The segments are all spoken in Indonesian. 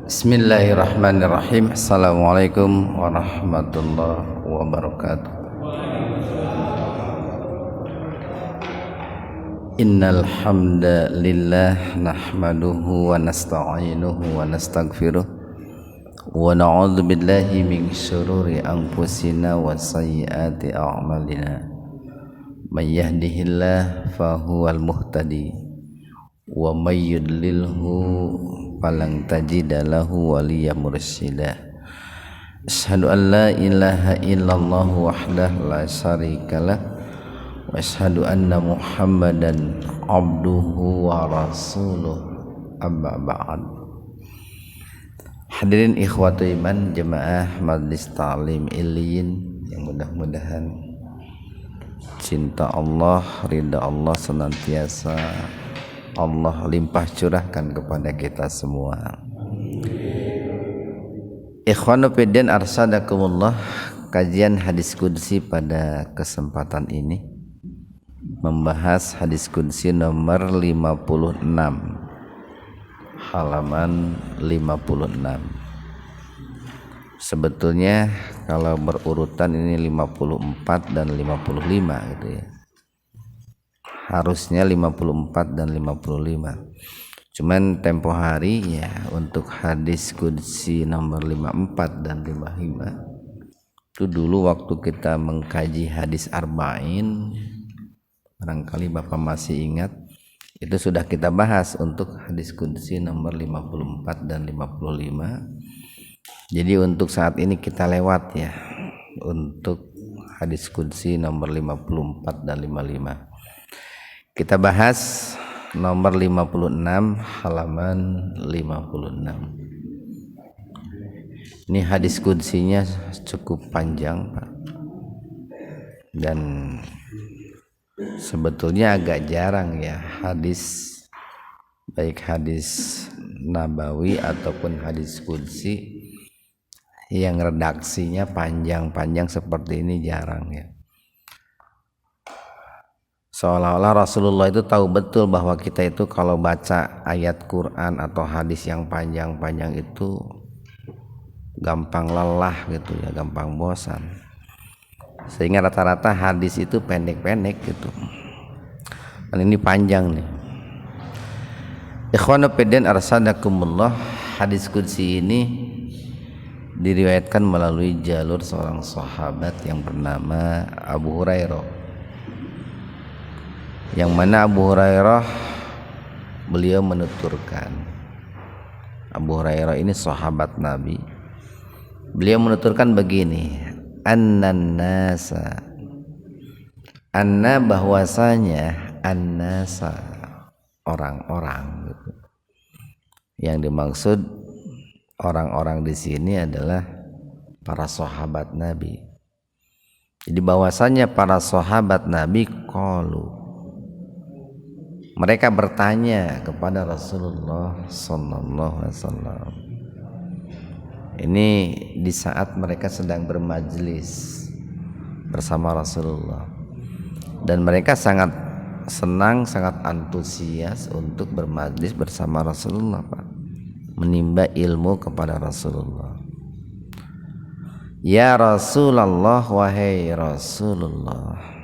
Bismillahirrahmanirrahim. Assalamualaikum warahmatullahi wabarakatuh. Innal hamdalillah nahmaduhu wa nasta'inuhu wa nastaghfiruh wa na'udzu billahi min syururi anfusina wa sayyiati a'malina. May yahdihillahu fahuwal muhtadi wa may yudlilhu falang tajida lahu waliyyan mursyida. Asyhadu an la ilaha illallah wahdahu la syarikalah wa asyhadu anna Muhammadan abduhu wa rasuluh, amma ba'd. Hadirin ikhwatu iman jemaah Majelis Ta'lim Iliyin yang mudah-mudahan cinta Allah, ridha Allah senantiasa Allah limpah curahkan kepada kita semua. Ikhwanu fiddin arsadakumullah, kajian hadis qudsi pada kesempatan ini membahas hadis qudsi nomor 56 halaman 56. Sebetulnya kalau berurutan ini 54 dan 55 gitu ya. Harusnya 54 dan 55. Cuman tempo hari ya untuk hadis qudsi nomor 54 dan 55 itu dulu waktu kita mengkaji hadis arba'in, barangkali Bapak masih ingat, itu sudah kita bahas untuk hadis qudsi nomor 54 dan 55. Jadi untuk saat ini kita lewat ya untuk hadis qudsi nomor 54 dan 55. Kita bahas nomor 56 halaman 56. Ini hadis qudsinya cukup panjang, Pak. Dan sebetulnya agak jarang ya hadis, baik hadis nabawi ataupun hadis qudsi yang redaksinya panjang-panjang seperti ini jarang ya. Seolah-olah Rasulullah itu tahu betul bahwa kita itu kalau baca ayat Quran atau hadis yang panjang-panjang itu gampang lelah gitu ya, gampang bosan. Sehingga rata-rata hadis itu pendek-pendek gitu. Dan ini panjang nih. Ikhwanu fiddin arsadakumullah, hadis qudsi ini diriwayatkan melalui jalur seorang sahabat yang bernama Abu Hurairah. Yang mana Abu Hurairah beliau menuturkan, Abu Hurairah ini sahabat Nabi. Beliau menuturkan begini, annan nasa, anna bahwasanya annasa orang-orang gitu. Yang dimaksud orang-orang di sini adalah para sahabat Nabi. Jadi bahwasanya para sahabat Nabi qalu, mereka bertanya kepada Rasulullah sallallahu alaihi wasallam. Ini di saat mereka sedang bermajlis bersama Rasulullah, dan mereka sangat senang, sangat antusias untuk bermajlis bersama Rasulullah, Pak. Menimba ilmu kepada Rasulullah. Ya Rasulullah, wahai Rasulullah.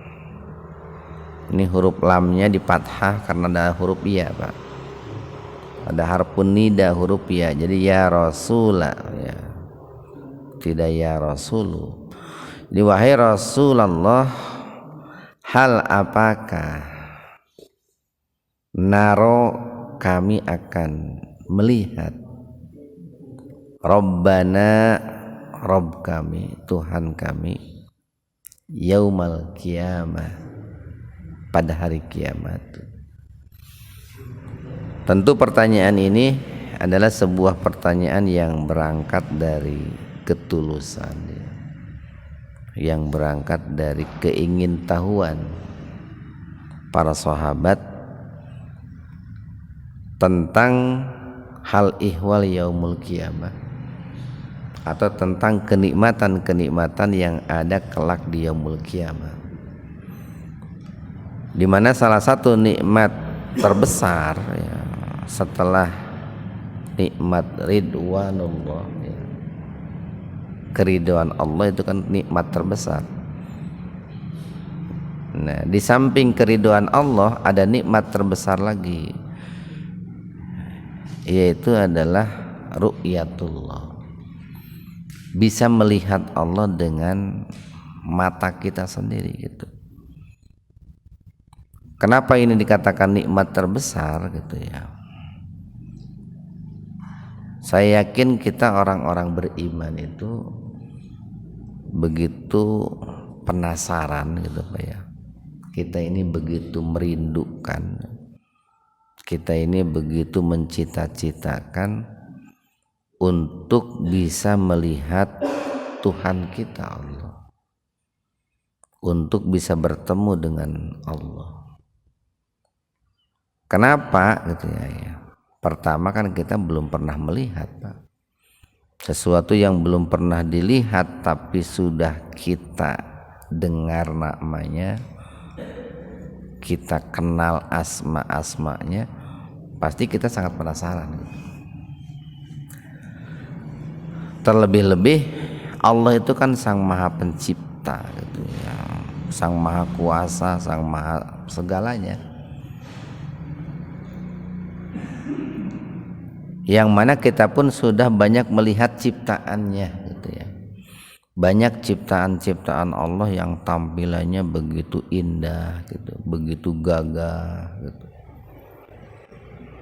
Ini huruf lamnya di fathah karena ada huruf ya, Pak. Ada harfun nida huruf ya. Jadi ya Rasulah ya. Tidak ya Rasulu. Jadi wahai Rasulullah, hal apakah naro kami akan melihat Rabbana, Rabb kami, Tuhan kami, yaumal qiyamah, pada hari kiamat. Tentu pertanyaan ini adalah sebuah pertanyaan yang berangkat dari ketulusan, yang berangkat dari keingintahuan para sahabat tentang hal ihwal yaumul qiyamah, atau tentang kenikmatan-kenikmatan yang ada kelak di yaumul qiyamah. Di mana salah satu nikmat terbesar ya, setelah nikmat ridwanullah ya. Keridhaan Allah itu kan nikmat terbesar. Nah, di samping keridhaan Allah ada nikmat terbesar lagi, yaitu adalah ru'yatullah. Bisa melihat Allah dengan mata kita sendiri gitu. Kenapa ini dikatakan nikmat terbesar gitu ya? Saya yakin kita orang-orang beriman itu begitu penasaran gitu Pak ya. Kita ini begitu merindukan, kita ini begitu mencita-citakan untuk bisa melihat Tuhan kita Allah, untuk bisa bertemu dengan Allah. Kenapa gitu ya? Pertama kan kita belum pernah melihat Pak. Sesuatu yang belum pernah dilihat tapi sudah kita dengar namanya, kita kenal asma-asmanya, pasti kita sangat penasaran gitu. Terlebih-lebih Allah itu kan Sang Maha Pencipta gitu ya, Sang Maha Kuasa, Sang Maha segalanya, yang mana kita pun sudah banyak melihat ciptaannya gitu ya. Banyak ciptaan-ciptaan Allah yang tampilannya begitu indah gitu, begitu gagah gitu,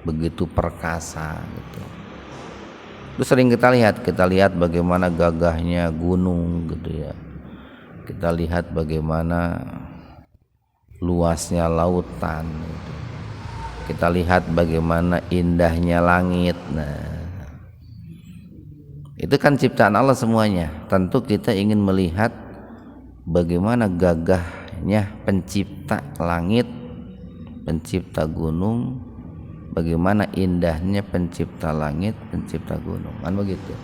begitu perkasa gitu. Itu sering kita lihat bagaimana gagahnya gunung gitu ya. Kita lihat bagaimana luasnya lautan gitu. Kita lihat bagaimana indahnya langit. Nah, itu kan ciptaan Allah semuanya. Tentu kita ingin melihat bagaimana gagahnya pencipta langit, pencipta gunung, bagaimana indahnya pencipta langit, pencipta gunung, kan begitu.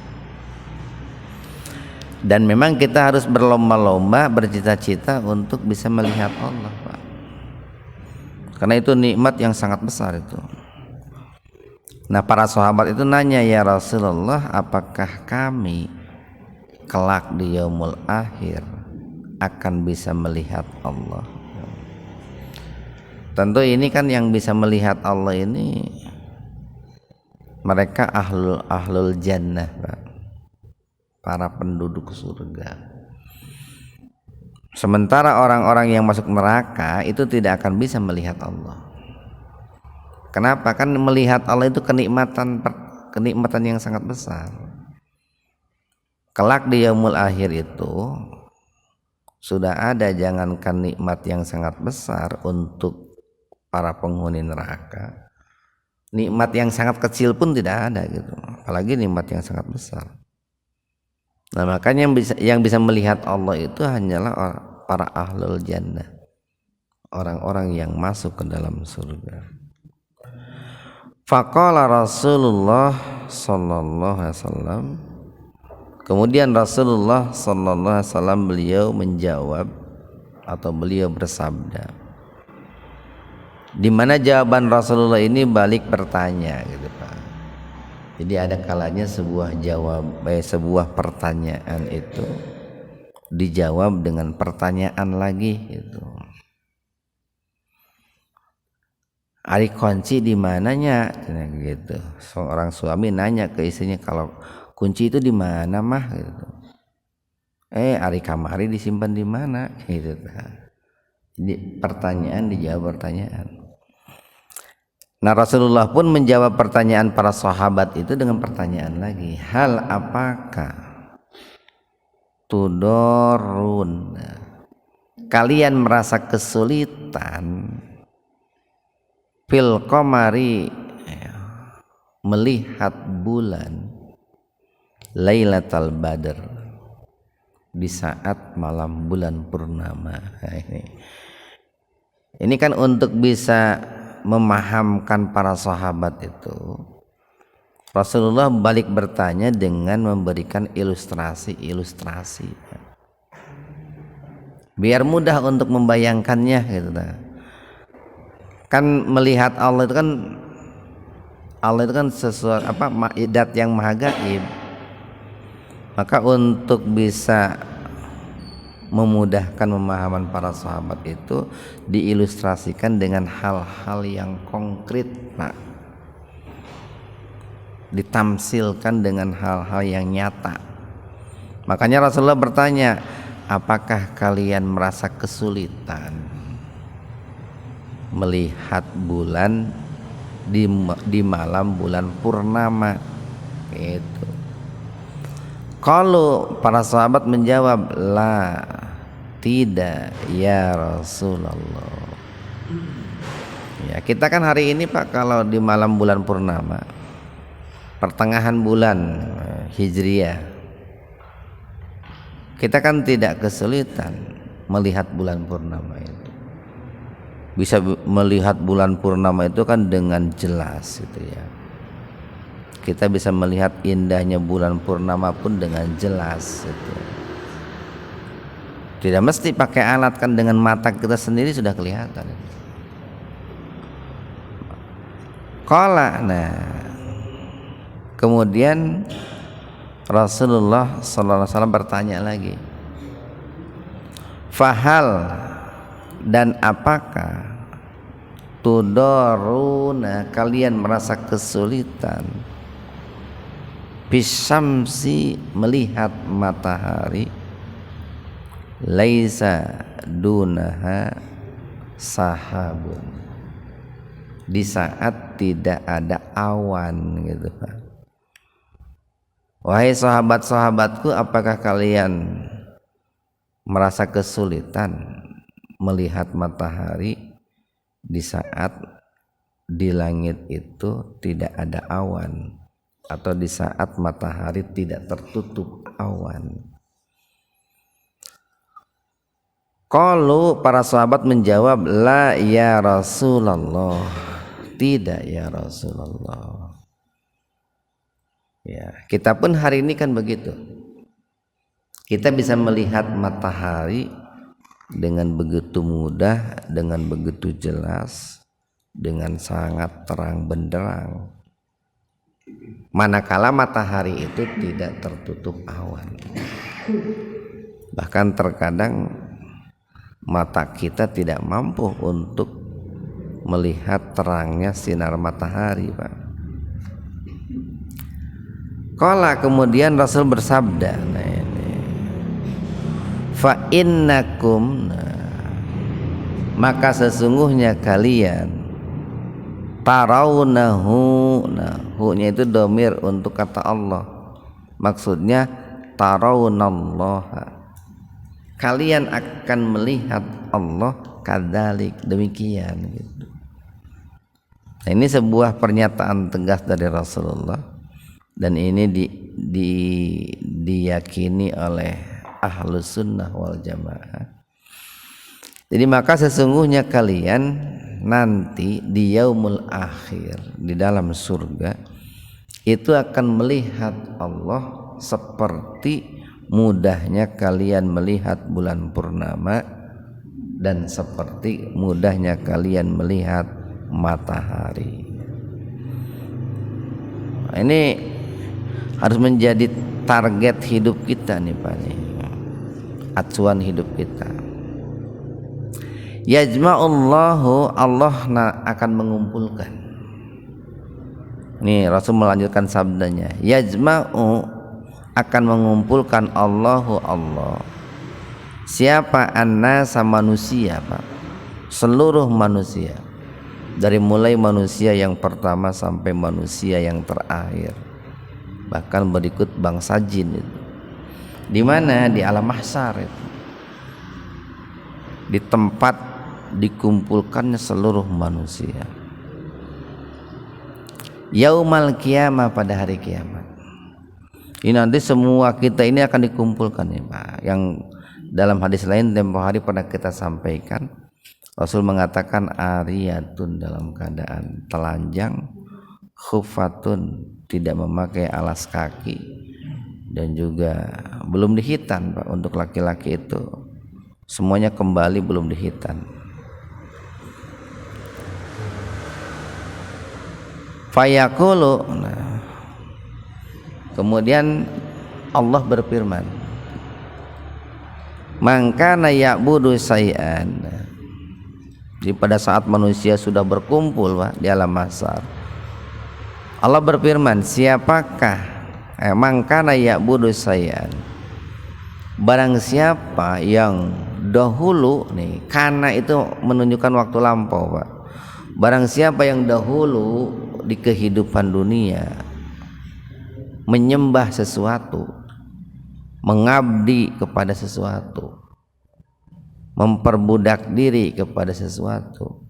Dan memang kita harus berlomba-lomba, bercita-cita untuk bisa melihat Allah Pak. Karena itu nikmat yang sangat besar itu. Nah, para sahabat itu nanya, ya Rasulullah, apakah kami kelak di yaumul akhir akan bisa melihat Allah? Tentu ini kan yang bisa melihat Allah ini mereka ahlul jannah Pak, para penduduk surga. Sementara orang-orang yang masuk neraka itu tidak akan bisa melihat Allah. Kenapa? Kan melihat Allah itu kenikmatan yang sangat besar. Kelak di yaumul akhir itu sudah ada, jangankan nikmat yang sangat besar untuk para penghuni neraka, nikmat yang sangat kecil pun tidak ada gitu, apalagi nikmat yang sangat besar. Nah, makanya yang bisa melihat Allah itu hanyalah para ahlul jannah, orang-orang yang masuk ke dalam surga. Faqala Rasulullah sallallahu alaihi wasallam, kemudian Rasulullah sallallahu alaihi wasallam beliau menjawab atau beliau bersabda, di mana jawaban Rasulullah ini balik bertanya gitu Pak. Jadi ada kalanya sebuah pertanyaan itu dijawab dengan pertanyaan lagi gitu. Ari kunci di mananya gitu. Seorang suami nanya ke istrinya, kalau kunci itu di mana mah gitu. Ari kamari disimpan di mana gitu. Jadi pertanyaan dijawab pertanyaan. Nah, Rasulullah pun menjawab pertanyaan para sahabat itu dengan pertanyaan lagi, hal apakah tudorun, kalian merasa kesulitan fil qamari, melihat bulan Lailatul Badr, di saat malam bulan purnama. Nah, ini kan untuk bisa memahamkan para sahabat itu, Rasulullah balik bertanya dengan memberikan ilustrasi biar mudah untuk membayangkannya gitu. Kan melihat Allah itu kan Allah itu kan sesuatu zat yang maha gaib. Maka untuk bisa memudahkan pemahaman para sahabat itu diilustrasikan dengan hal-hal yang konkret, Pak. Ditamsilkan dengan hal-hal yang nyata. Makanya Rasulullah bertanya, apakah kalian merasa kesulitan melihat bulan di malam bulan purnama? Gitu. Kalau para sahabat menjawab, la, tidak ya Rasulullah. Ya, kita kan hari ini Pak, kalau di malam bulan purnama, pertengahan bulan Hijriah, kita kan tidak kesulitan melihat bulan purnama itu. Bisa melihat bulan purnama itu kan dengan jelas itu ya. Kita bisa melihat indahnya bulan purnama pun dengan jelas itu. Tidak mesti pakai alat, kan dengan mata kita sendiri sudah kelihatan. Qala, nah kemudian Rasulullah sallallahu alaihi wasallam bertanya lagi, fahal, dan apakah, tudoruna, kalian merasa kesulitan, bisyamsi, melihat matahari, laisa dunaha sahabun, di saat tidak ada awan gitu Pak. Wahai sahabat-sahabatku, apakah kalian merasa kesulitan melihat matahari di saat di langit itu tidak ada awan, atau di saat matahari tidak tertutup awan? Qalu, para sahabat menjawab, la ya Rasulullah, tidak ya Rasulullah. Ya, kita pun hari ini kan begitu. Kita bisa melihat matahari dengan begitu mudah, dengan begitu jelas, dengan sangat terang benderang. Manakala matahari itu tidak tertutup awan. Bahkan terkadang mata kita tidak mampu untuk melihat terangnya sinar matahari, Pak. Qala, kemudian Rasul bersabda, nah ini, fa innakum, maka sesungguhnya kalian, tarawnahu, nah hu-nya itu domir untuk kata Allah, maksudnya tarawnallaha, kalian akan melihat Allah, kadzalik, demikian gitu. Nah, ini sebuah pernyataan tegas dari Rasulullah, dan ini diyakini oleh Ahlus Sunnah wal Jamaah. Jadi maka sesungguhnya kalian nanti di yaumul akhir, di dalam surga, itu akan melihat Allah seperti mudahnya kalian melihat bulan purnama, dan seperti mudahnya kalian melihat matahari. Nah, ini harus menjadi target hidup kita nih Pak, nih acuan hidup kita. Yajma'ullahu, Allah akan mengumpulkan. Nih Rasul melanjutkan sabdanya, yajma'u, akan mengumpulkan Allahu, Allah, siapa? An-nasa, manusia Pak, seluruh manusia, dari mulai manusia yang pertama sampai manusia yang terakhir, bahkan berikut bangsa jin itu. Di mana? Di alam mahsyar itu, di tempat dikumpulkannya seluruh manusia. Yaumal qiyamah, pada hari kiamat. Ini nanti semua kita ini akan dikumpulkan ya Pak. Yang dalam hadis lain tempo hari pernah kita sampaikan, Rasul mengatakan ariyatun, dalam keadaan telanjang, khufatun, tidak memakai alas kaki, dan juga belum dihitan Pak. Untuk laki-laki itu semuanya kembali belum dihitan. Fayaqulu, nah, kemudian Allah berfirman, man kana ya'budu say'an. Jadi pada saat manusia sudah berkumpul di alam mahsyar, Allah berfirman, siapakah man kana ya'budu say'an, barang siapa yang dahulu, nih kana itu menunjukkan waktu lampau, Pak. Barang siapa yang dahulu di kehidupan dunia menyembah sesuatu, mengabdi kepada sesuatu, memperbudak diri kepada sesuatu,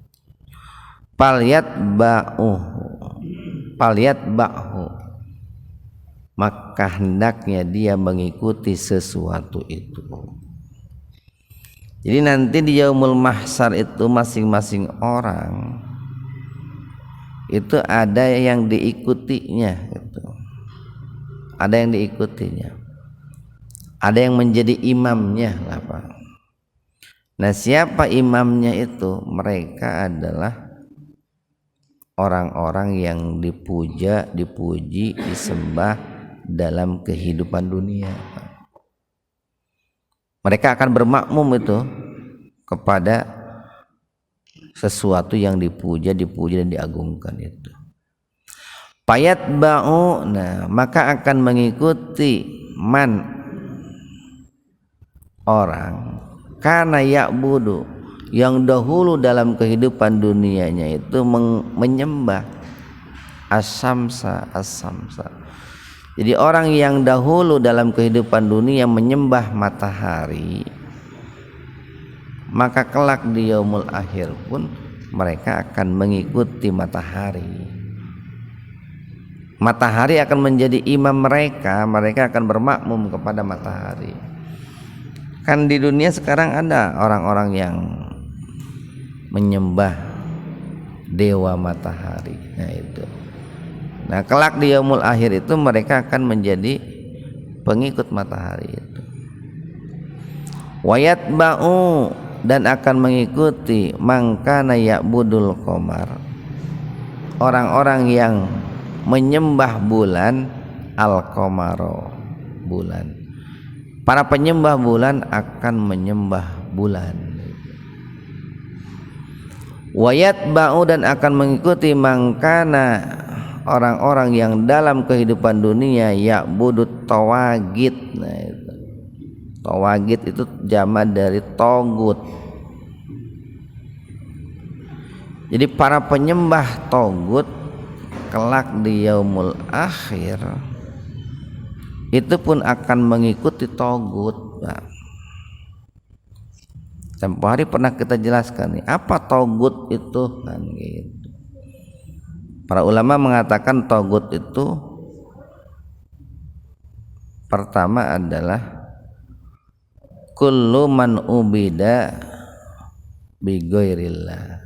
falyatba'hu, maka hendaknya dia mengikuti sesuatu itu. Jadi nanti di yaumul mahsyar itu masing-masing orang itu ada yang diikutinya gitu. Ada yang diikutinya, ada yang menjadi imamnya lah, Pak. Nah, siapa imamnya itu? Mereka adalah orang-orang yang dipuja, dipuji, disembah dalam kehidupan dunia, Pak. Mereka akan bermakmum itu kepada sesuatu yang dipuja, dipuji dan diagungkan itu. Fayatba'u, nah maka akan mengikuti man, orang, karena ya'budu, yang dahulu dalam kehidupan dunianya itu menyembah as-samsa. Jadi orang yang dahulu dalam kehidupan dunia menyembah matahari, maka kelak di yaumul akhir pun mereka akan mengikuti matahari. Matahari akan menjadi imam mereka, mereka akan bermakmum kepada matahari. Kan di dunia sekarang ada orang-orang yang menyembah dewa matahari. Nah itu. Nah kelak di yaumul akhir itu mereka akan menjadi pengikut matahari itu. Wayatba'u, dan akan mengikuti mangkana ya'budul qamar, orang-orang yang menyembah bulan, al-qamaro, bulan. Para penyembah bulan akan menyembah bulan. Wayatba'u, dan akan mengikuti mangkana, orang-orang yang dalam kehidupan dunia ya'budut tawagit. Nah itu. Tawagit itu jamak dari togut. Jadi para penyembah togut kelak di yaumul akhir itu pun akan mengikuti togut. Nah, tempoh hari pernah kita jelaskan nih, apa togut itu kan gitu. Para ulama mengatakan togut itu pertama adalah kullu man ubida bi ghairillah,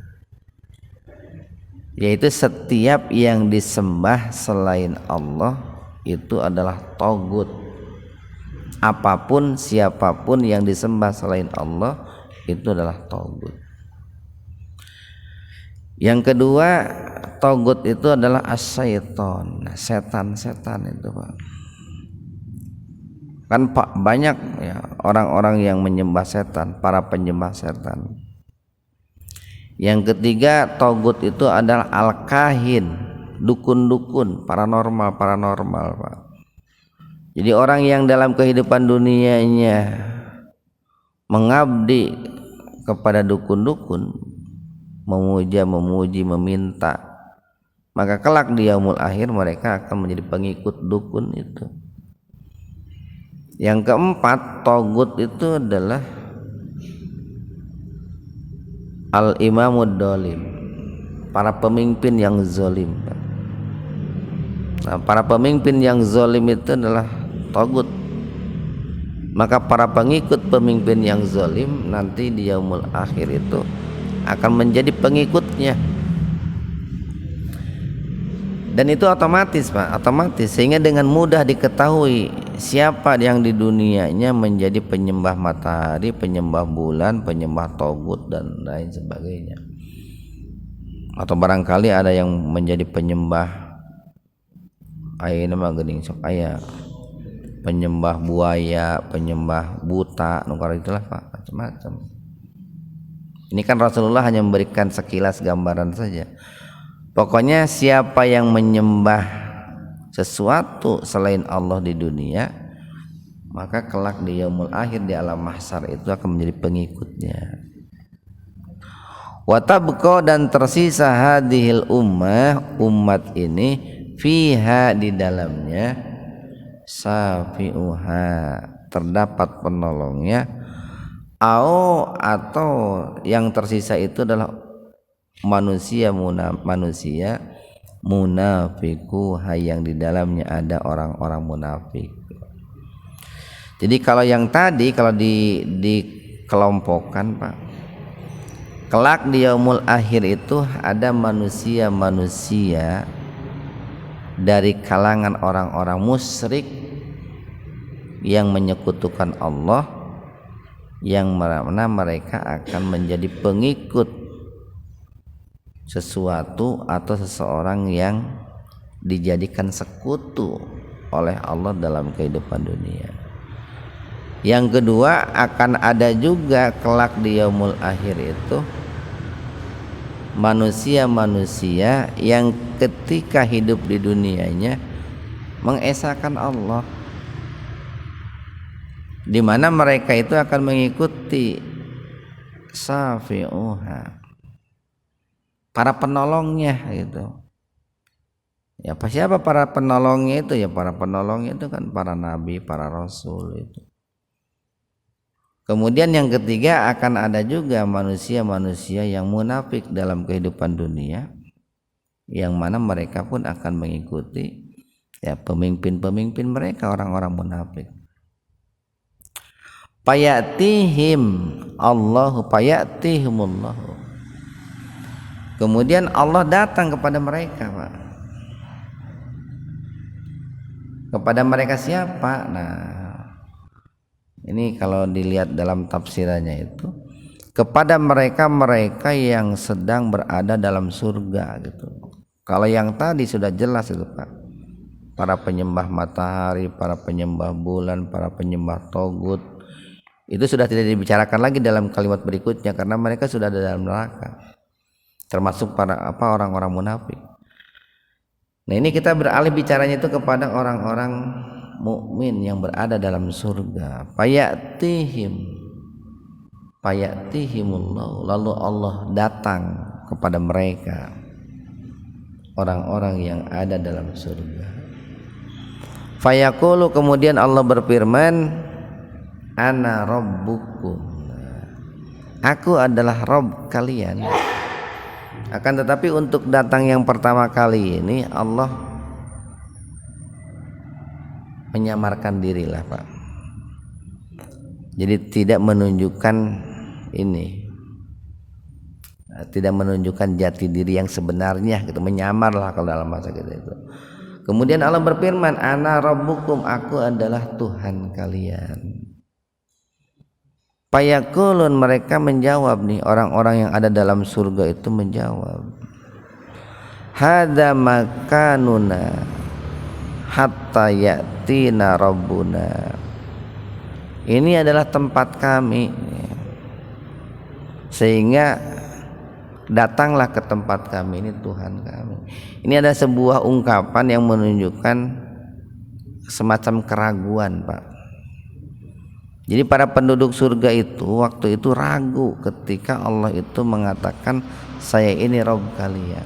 yaitu setiap yang disembah selain Allah itu adalah togut. Apapun, siapapun yang disembah selain Allah itu adalah togut. Yang kedua, togut itu adalah as-syaiton, setan-setan itu, Pak. Kan Pak, banyak ya orang-orang yang menyembah setan, para penyembah setan. Yang ketiga, togut itu adalah al-kahin, dukun-dukun, paranormal, Pak. Jadi orang yang dalam kehidupan dunianya mengabdi kepada dukun-dukun, memuja, memuji, meminta, maka kelak di yaumul akhir mereka akan menjadi pengikut dukun itu. Yang keempat, togut itu adalah al-imamud dolim, para pemimpin yang zolim. Nah, para pemimpin yang zolim itu adalah togut. Maka para pengikut pemimpin yang zolim nanti di yaumul akhir itu akan menjadi pengikutnya. Dan itu otomatis, Pak, otomatis, sehingga dengan mudah diketahui siapa yang di dunianya menjadi penyembah matahari, penyembah bulan, penyembah togut dan lain sebagainya. Atau barangkali ada yang menjadi penyembah ayeuna mah geuning sok aya penyembah buaya, penyembah buta, nu itulah Pak, macam-macam. Ini kan Rasulullah hanya memberikan sekilas gambaran saja. Pokoknya siapa yang menyembah sesuatu selain Allah di dunia, maka kelak di yaumul akhir di alam mahsyar itu akan menjadi pengikutnya. Wa tabqa, dan tersisa hadhil umat ini fiha, di dalamnya safiuha, terdapat penolongnya, atau yang tersisa itu adalah manusia munafiku, yang di dalamnya ada orang-orang munafik. Jadi kalau yang tadi kalau dikelompokkan Pak, kelak di yaumul akhir itu ada manusia-manusia dari kalangan orang-orang musyrik yang menyekutukan Allah, yang mana mereka akan menjadi pengikut sesuatu atau seseorang yang dijadikan sekutu oleh Allah dalam kehidupan dunia. Yang kedua, akan ada juga kelak di yaumul akhir itu manusia-manusia yang ketika hidup di dunianya mengesahkan Allah, di mana mereka itu akan mengikuti safi'uha, para penolongnya gitu. Ya siapa para penolongnya itu? Ya para penolongnya itu kan para nabi, para rasul itu. Kemudian yang ketiga, akan ada juga manusia-manusia yang munafik dalam kehidupan dunia, yang mana mereka pun akan mengikuti ya pemimpin-pemimpin mereka, orang-orang munafik. Payatihimullahu, kemudian Allah datang kepada mereka Pak. Kepada mereka siapa? Nah, ini kalau dilihat dalam tafsirannya itu kepada mereka yang sedang berada dalam surga gitu. Kalau yang tadi sudah jelas itu Pak, para penyembah matahari, para penyembah bulan, para penyembah togut, itu sudah tidak dibicarakan lagi dalam kalimat berikutnya karena mereka sudah ada dalam neraka, termasuk para orang-orang munafik. Nah ini kita beralih bicaranya itu kepada orang-orang mukmin yang berada dalam surga. Payatihimullah, lalu Allah datang kepada mereka, orang-orang yang ada dalam surga. Fayaqulu, kemudian Allah berfirman, ana rabbukum, aku adalah Rabb kalian. Akan tetapi untuk datang yang pertama kali ini Allah menyamarkan dirilah Pak. Jadi tidak menunjukkan ini, tidak menunjukkan jati diri yang sebenarnya gitu, menyamarlah kalau dalam bahasa kita itu. Kemudian Allah berfirman, ana rabbukum, aku adalah Tuhan kalian. Payaqulun, mereka menjawab nih, orang-orang yang ada dalam surga itu menjawab, hadza makanuna hatta yatina rabbuna, ini adalah tempat kami sehingga datanglah ke tempat kami, ini Tuhan kami. Ini ada sebuah ungkapan yang menunjukkan semacam keraguan Pak. Jadi para penduduk surga itu waktu itu ragu ketika Allah itu mengatakan saya ini Rabb kalian.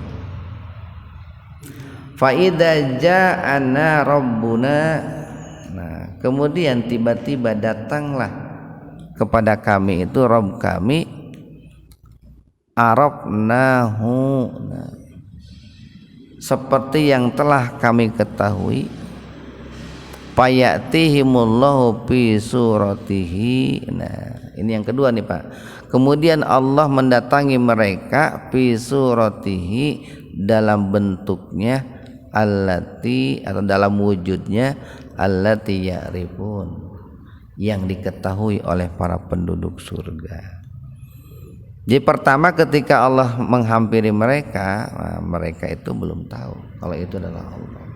Fa idza ja'ana rabbuna, nah kemudian tiba-tiba datanglah kepada kami itu Rabb kami, arafnahu, nah, seperti yang telah kami ketahui. Payatihimullahu fi suratihi, nah ini yang kedua nih Pak. Kemudian Allah mendatangi mereka fi suratihi, dalam bentuknya allati, atau dalam wujudnya allati ya'rifun, yang diketahui oleh para penduduk surga. Jadi pertama ketika Allah menghampiri mereka, nah, mereka itu belum tahu kalau itu adalah Allah.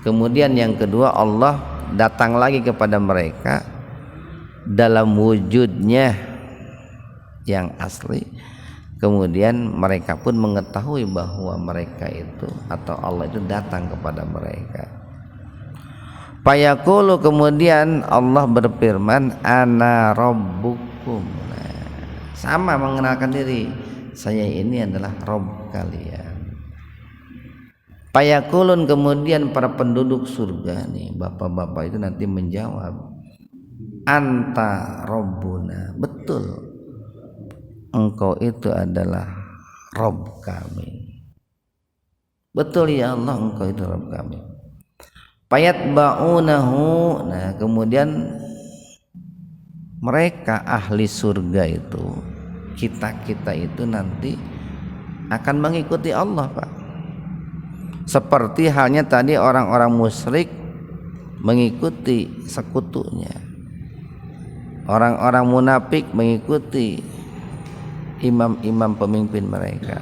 Kemudian yang kedua, Allah datang lagi kepada mereka dalam wujudnya yang asli. Kemudian mereka pun mengetahui bahwa mereka itu atau Allah itu datang kepada mereka. Fayaqulu, kemudian Allah berfirman, ana rabbukum. Nah, sama mengenalkan diri, saya ini adalah Rabb kalian. Fayaqulun, kemudian para penduduk surga nih, bapak-bapak itu nanti menjawab, anta rabbuna, betul engkau itu adalah Rabb kami. Betul ya Allah, engkau itu Rabb kami. Fayatba'unahu, nah kemudian mereka ahli surga itu, kita itu nanti akan mengikuti Allah, Pak. Seperti halnya tadi orang-orang musyrik mengikuti sekutunya, orang-orang munafik mengikuti imam-imam pemimpin mereka,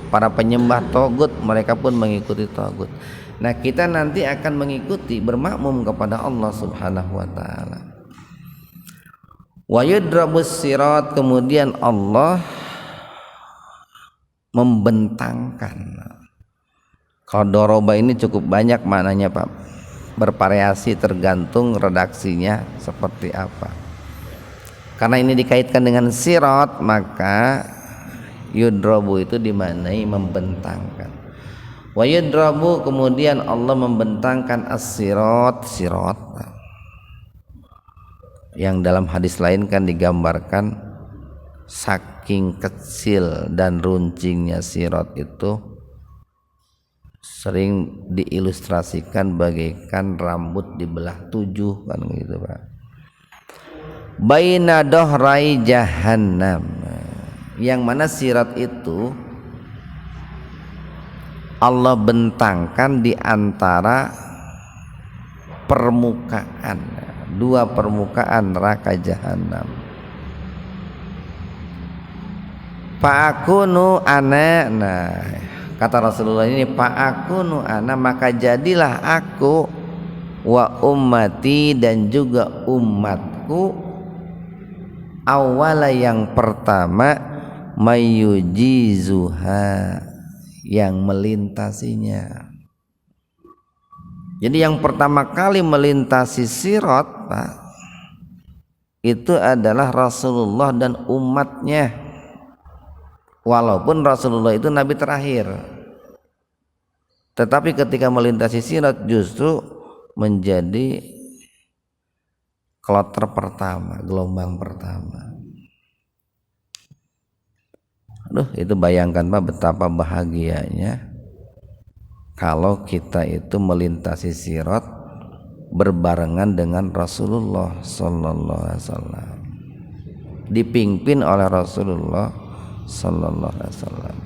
para penyembah togut mereka pun mengikuti togut. Nah kita nanti akan mengikuti, bermakmum kepada Allah subhanahu wa ta'ala. Wa yudrabus sirat, kemudian Allah membentangkan. Kalau doroba ini cukup banyak maknanya, Pak, bervariasi tergantung redaksinya seperti apa. Karena ini dikaitkan dengan sirat, maka yudrabu itu dimaknai membentangkan. Wa yudrabu, kemudian Allah membentangkan as-sirat, sirat. Yang dalam hadis lain kan digambarkan saking kecil dan runcingnya sirat itu sering diilustrasikan bagaikan rambut dibelah 7 kan gitu, Pak. Baina dohrai jahannam, yang mana sirat itu Allah bentangkan di antara permukaan, 2 permukaan neraka jahanam. Fa'akunu ana, nah kata Rasulullah ini, fa'akunu ana, maka jadilah aku, wa ummati, dan juga umatku, awala, yang pertama, mayujizuha, yang melintasinya. Jadi yang pertama kali melintasi sirat, Pak, itu adalah Rasulullah dan umatnya. Walaupun Rasulullah itu nabi terakhir, tetapi ketika melintasi sirat justru menjadi kloter pertama, gelombang pertama. Aduh, itu bayangkan, Pak, betapa bahagianya kalau kita itu melintasi sirat berbarengan dengan Rasulullah sallallahu alaihi wasallam, dipimpin oleh Rasulullah sallallahu alaihi wasallam.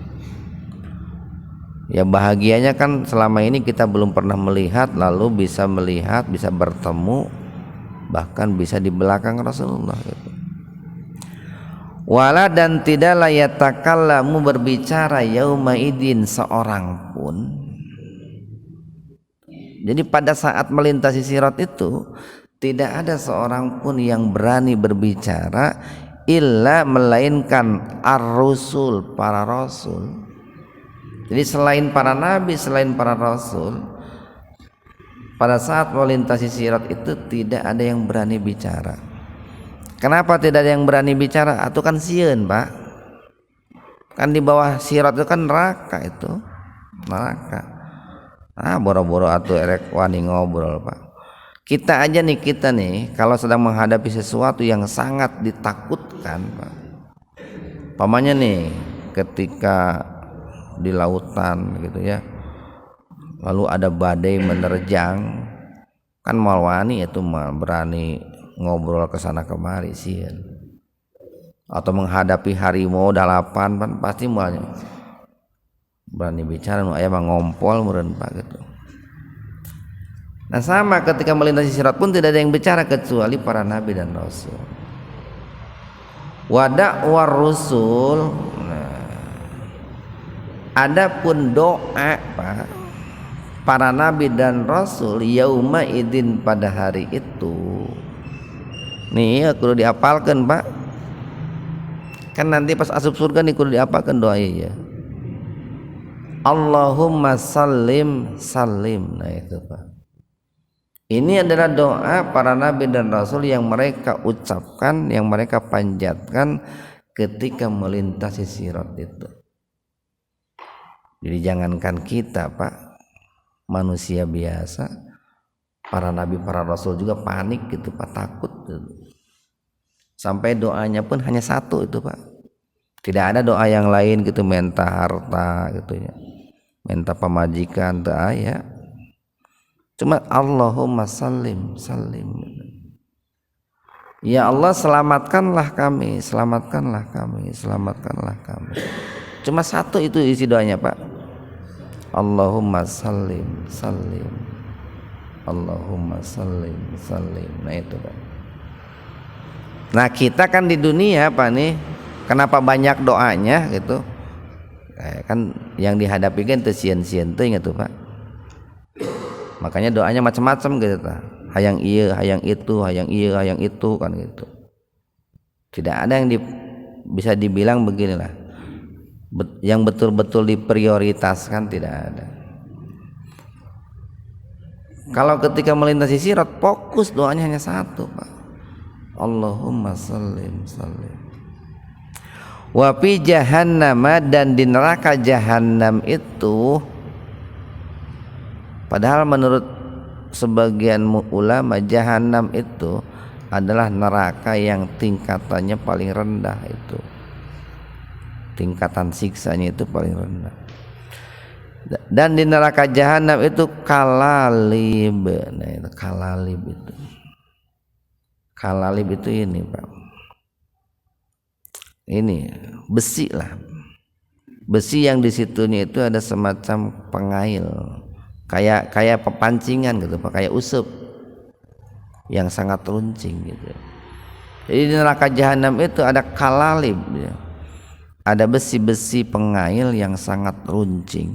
Ya bahagianya kan selama ini kita belum pernah melihat, lalu bisa melihat, bisa bertemu, bahkan bisa di belakang Rasulullah gitu. Wala, dan tidaklah yatakallamu, berbicara yauma idin seorang pun. Jadi pada saat melintasi sirat itu tidak ada seorang pun yang berani berbicara illa, melainkan ar-rusul, para rasul. Jadi selain para nabi, selain para rasul, pada saat melintasi sirat itu tidak ada yang berani bicara. Kenapa tidak ada yang berani bicara? Itu kan sieun, Pak. Kan di bawah sirat itu kan neraka itu. Neraka. Boro-boro atuh erek wani ngobrol, Pak. Kita nih kalau sedang menghadapi sesuatu yang sangat ditakutkan, Pak. Pamannya nih ketika di lautan gitu ya, lalu ada badai menerjang, kan mal wani itu mah berani ngobrol ke sana kemari sih. Atau menghadapi harimau dalapan kan pasti mau berani bicara, nu aya mah ngompol meureun, Pak, gitu. Nah sama ketika melintasi sirat pun tidak ada yang bicara kecuali para nabi dan rasul. Wada war rusul. Nah, adapun doa, Pak, para nabi dan rasul yauma idin pada hari itu. Nih ya kudu diapalkan Pak, kan nanti pas asup surga nih kudu diapalkan doa ya. Allahumma sallim sallim. Nah itu Pak, ini adalah doa para nabi dan rasul yang mereka ucapkan, yang mereka panjatkan ketika melintasi sirat itu. Jadi jangankan kita Pak, manusia biasa, para nabi para rasul juga panik gitu Pak, takut gitu. Sampai doanya pun hanya satu itu Pak, tidak ada doa yang lain gitu, minta harta gitu ya, minta pemajikan tak ya, cuma Allahumma sallim sallim. Ya Allah selamatkanlah kami, selamatkanlah kami, selamatkanlah kami. Cuma satu itu isi doanya Pak, Allahumma sallim sallim, Allahumma sallim sallim. Nah itu Pak. Nah kita kan di dunia Pak nih, kenapa banyak doanya gitu, kan yang dihadapi kan sieun-sieun teh gitu Pak. Makanya doanya macam-macam gitu Pak. Hayang iya, hayang itu, hayang iya, hayang itu kan gitu. Tidak ada yang bisa dibilang beginilah, yang betul-betul diprioritaskan, tidak ada. Kalau ketika melintasi sirat, fokus doanya hanya satu Pak, Allahumma sallim sallim. Wa fi jahannama, dan di neraka jahanam itu, padahal menurut sebagian ulama jahanam itu adalah neraka yang tingkatannya paling rendah, itu tingkatan siksanya itu paling rendah. Dan di neraka jahanam itu kalalib. Nah itu kalalib itu. Kalalib itu ini Pak, ini besi lah, besi yang di situnya itu ada semacam pengail, kayak pepancingan gitu Pak, kayak usep yang sangat runcing gitu. Jadi di neraka jahanam itu ada kalalib ya, ada besi-besi pengail yang sangat runcing,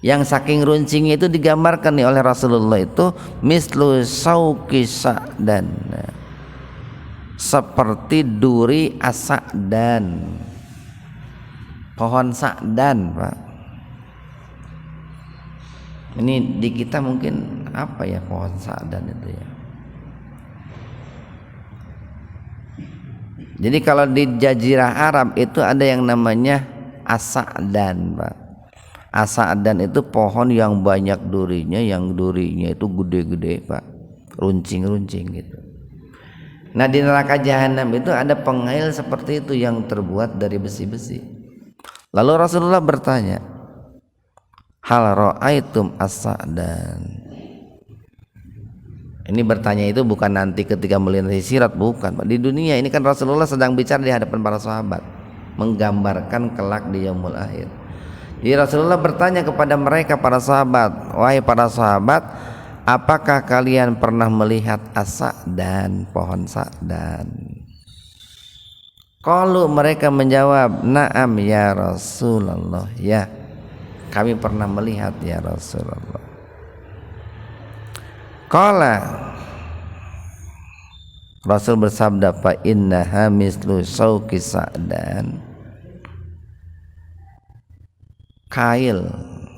yang saking runcingnya itu digambarkan nih oleh Rasulullah itu mislu sauki sa'dan, seperti duri asa'dan, pohon sa'dan Pak. Ini di kita mungkin apa ya pohon sa'dan itu ya. Jadi kalau di Jazirah Arab itu ada yang namanya asa'dan Pak. Asa'dan itu pohon yang banyak durinya, yang durinya itu gede-gede Pak, runcing-runcing gitu. Nah di neraka jahanam itu ada pengail seperti itu yang terbuat dari besi-besi. Lalu Rasulullah bertanya, hal ra'aitum as-sa'dan. Ini bertanya itu bukan nanti ketika melintasi sirat, bukan Pak. Di dunia ini kan Rasulullah sedang bicara di hadapan para sahabat, menggambarkan kelak di yaumul akhir. Jadi Rasulullah bertanya kepada mereka para sahabat, wahai para sahabat, apakah kalian pernah melihat as-sa'dan, pohon sa'dan? Qalu, mereka menjawab, na'am ya Rasulullah, ya kami pernah melihat ya Rasulullah. Qala, Rasul bersabda, fa innaha mislu sauki sa'dan, kail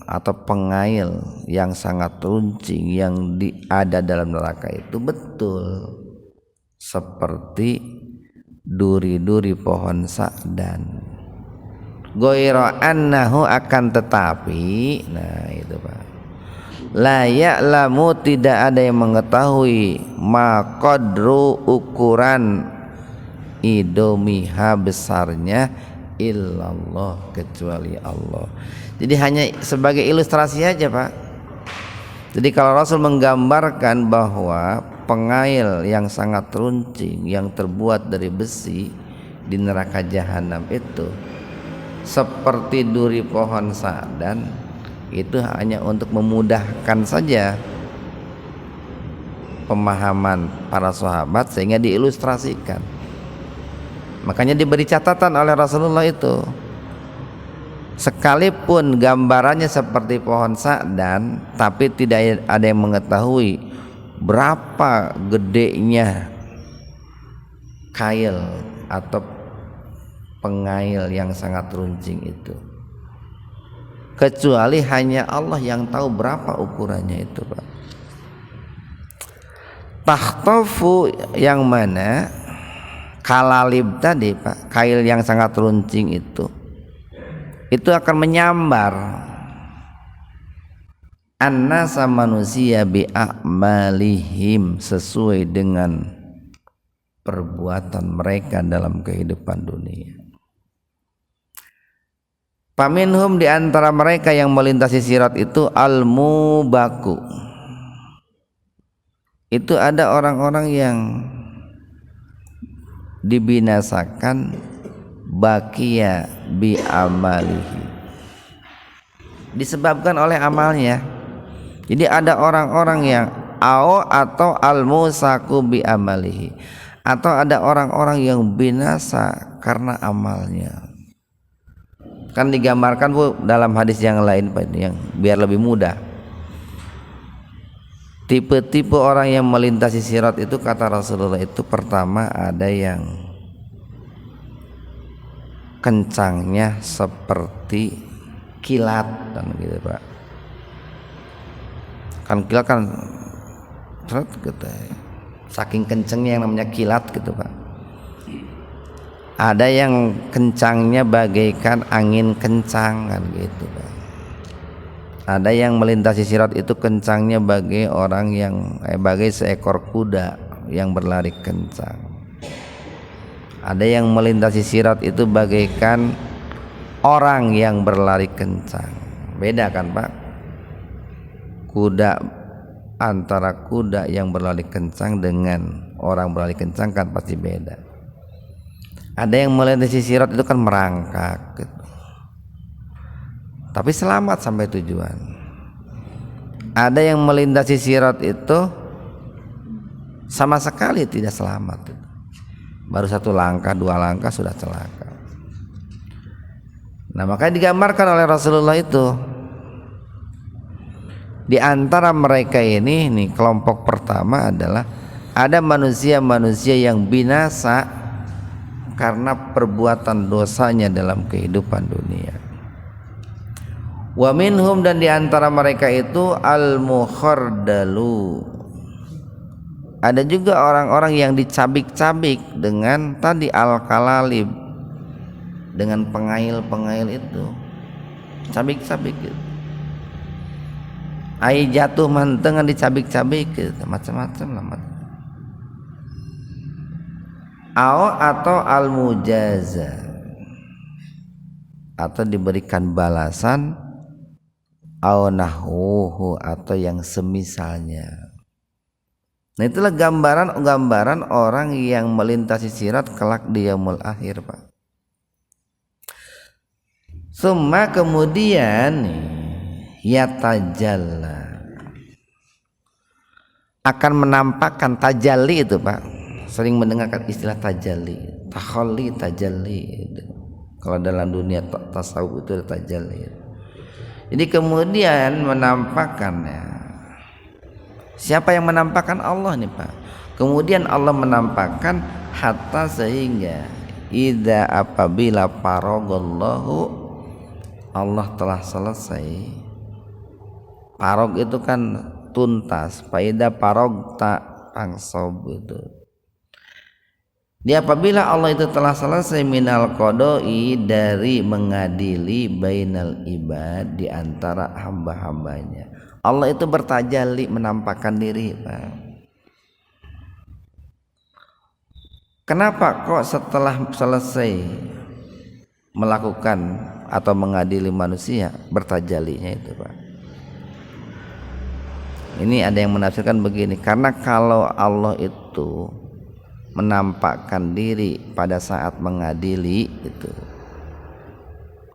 atau pengail yang sangat runcing yang ada dalam neraka itu betul seperti duri-duri pohon sa'dan. Ghaira annahu, akan tetapi, nah itu Pak, la ya'lamu, tidak ada yang mengetahui ma qadru, ukuran idomiha, besarnya, illallah, kecuali Allah. Jadi hanya sebagai ilustrasi aja Pak. Jadi kalau Rasul menggambarkan bahwa pengail yang sangat runcing yang terbuat dari besi di neraka jahanam itu seperti duri pohon sa'dan, itu hanya untuk memudahkan saja pemahaman para sahabat sehingga diilustrasikan. Makanya diberi catatan oleh Rasulullah itu, sekalipun gambarannya seperti pohon sakdan, tapi tidak ada yang mengetahui berapa gedenya kail atau pengail yang sangat runcing itu, kecuali hanya Allah yang tahu berapa ukurannya itu, Pak. Takhtafu yang mana kalalib tadi, Pak, kail yang sangat runcing itu akan menyambar annasa manusia bi'amalihim, sesuai dengan perbuatan mereka dalam kehidupan dunia. Paminhum, di antara mereka yang melintasi sirat itu al-mubaku, itu ada orang-orang yang dibinasakan bakia bi amalihi, disebabkan oleh amalnya. Jadi ada orang-orang yang atau al-musaku bi amalihi, atau ada orang-orang yang binasa karena amalnya. Kan digambarkan, Bu, dalam hadis yang lain, Pak, yang biar lebih mudah. Tipe-tipe orang yang melintasi sirat itu, kata Rasulullah, itu pertama ada yang kencangnya seperti kilat, dan gitu, Pak. Kan kilat kan gitu, saking kencangnya yang namanya kilat gitu, Pak. Ada yang kencangnya bagaikan angin kencang, kan gitu, Pak. Ada yang melintasi sirat itu kencangnya bagai orang yang bagai seekor kuda yang berlari kencang. Ada yang melintasi sirat itu bagaikan orang yang berlari kencang. Beda kan, Pak? Kuda, antara kuda yang berlari kencang dengan orang berlari kencang kan pasti beda. Ada yang melintasi sirat itu kan merangkak gitu, tapi selamat sampai tujuan. Ada yang melintasi sirat itu sama sekali tidak selamat, baru satu langkah, dua langkah sudah celaka. Nah, makanya digambarkan oleh Rasulullah itu, di antara mereka ini nih, kelompok pertama adalah ada manusia-manusia yang binasa karena perbuatan dosanya dalam kehidupan dunia. Wa minhum, dan diantara mereka itu al-mukhardalu, ada juga orang-orang yang dicabik-cabik dengan tadi al-kalalib, dengan pengail-pengail itu, cabik-cabik gitu. Ai jatuh mantengan dicabik-cabik gitu, macam-macam lah. Atau al-mujaza, atau diberikan balasan, au nahwuhu, atau yang semisalnya. Nah, itulah gambaran orang yang melintasi sirat kelak di yaumul akhir, Pak. Summa, kemudian yatajalla, akan menampakkan tajalli itu, Pak. Sering mendengarkan istilah tajalli, takhalli, tajalli. Kalau dalam dunia tasawuf itu ada tajalli. Jadi kemudian menampakkannya. Siapa yang menampakkan? Allah nih, Pak. Kemudian Allah menampakkan hatta sehingga idza, apabila paragallahu, Allah telah selesai. Parog itu kan tuntas. Faida parogta angsob itu. Dia apabila Allah itu telah selesai minal qadai, dari mengadili bainal ibad, di antara hamba-hambanya. Allah itu bertajalli, menampakkan diri, Pak. Kenapa kok setelah selesai melakukan atau mengadili manusia bertajallinya itu, Pak? Ini ada yang menafsirkan begini, karena kalau Allah itu menampakkan diri pada saat mengadili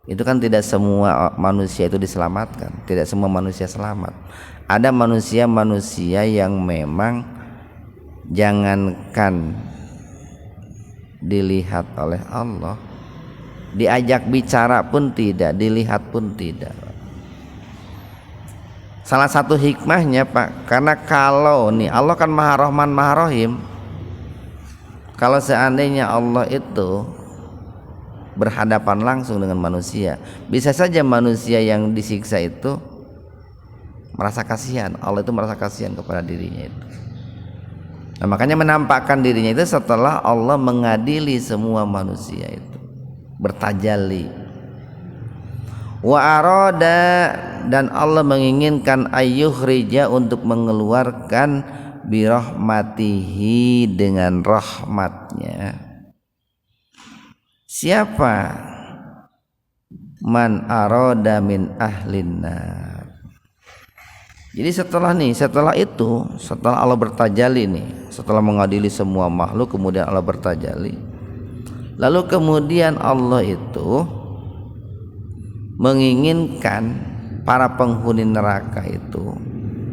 itu kan tidak semua manusia itu diselamatkan, tidak semua manusia selamat. Ada manusia-manusia yang memang jangankan dilihat oleh Allah, diajak bicara pun tidak, dilihat pun tidak. Salah satu hikmahnya Pak, karena kalau nih Allah kan Maha Rahman Maha Rahim, kalau seandainya Allah itu berhadapan langsung dengan manusia, bisa saja manusia yang disiksa itu merasa kasihan, Allah itu merasa kasihan kepada dirinya itu. Nah, makanya menampakkan dirinya itu setelah Allah mengadili semua manusia itu, bertajalli. Wa arada, dan Allah menginginkan ayyukhrija, untuk mengeluarkan birahmatihi, dengan rahmatnya. Siapa? Man arada min ahlin nar. Jadi setelah Allah bertajalli nih, setelah mengadili semua makhluk, kemudian Allah bertajalli, lalu kemudian Allah itu menginginkan para penghuni neraka itu